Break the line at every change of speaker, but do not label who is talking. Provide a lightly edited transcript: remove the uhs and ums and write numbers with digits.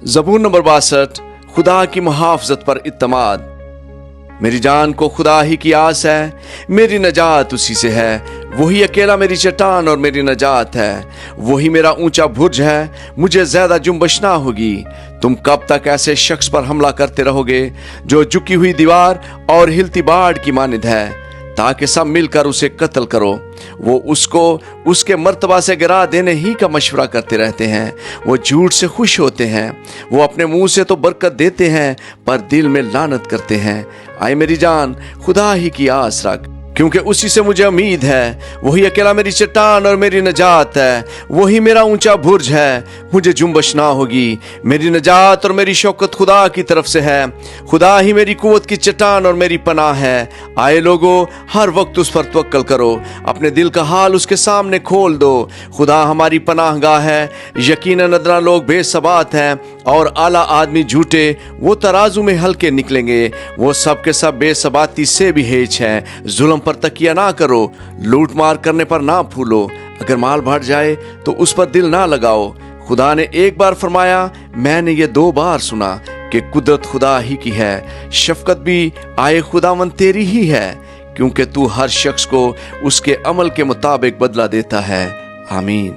ज़बूर number 62। खुदा की मुहाफ़ज़त पर इत्तमाद। मेरी जान को खुदा ही की आस है, मेरी नजात उसी से है। वही अकेला मेरी चट्टान और मेरी नजात है। वही मेरा ऊंचा बुर्ज है, मुझे ज्यादा जुम्बश ना होगी। तुम कब तक ऐसे शख्स पर हमला करते रहोगे जो झुकी हुई दीवार और हिलती बाढ़ की मानिंद है, ताकि सब मिलकर उसे कत्ल करो। वो उसको उसके मर्तबा से गिरा देने ही का मशवरा करते रहते हैं। वो झूठ से खुश होते हैं। वो अपने मुंह से तो बरकत देते हैं, पर दिल में लानत करते हैं। आए मेरी जान, खुदा ही की आस रख, क्योंकि उसी से मुझे उम्मीद है। वही अकेला मेरी चट्टान और मेरी नजात है। वही मेरा ऊंचा बुर्ज है, मुझे जुम्बश ना होगी। मेरी नजात और मेरी शौकत खुदा की तरफ से है। खुदा ही मेरी कुव्वत की चट्टान और मेरी पनाह है। आए लोगो, हर वक्त उस पर तवक्कल करो, अपने दिल का हाल उसके सामने खोल दो। खुदा हमारी पनाहगाह है। यकीनन अदना लोग बेसबात हैं और आला आदमी झूठे, वो तराजू में हल्के निकलेंगे। वो सब के सब बेसबाती से भी हेज हैं। जुल्म पर तकिया ना करो, लूट मार करने पर ना फूलो। अगर माल बढ़ जाए तो उस पर दिल ना लगाओ। खुदा ने एक बार फरमाया, मैंने ये 2 बार सुना कि कुदरत खुदा ही की है, शफकत भी आए खुदावन तेरी ही है, क्योंकि तू हर शख्स को उसके अमल के मुताबिक बदला देता है। आमीन।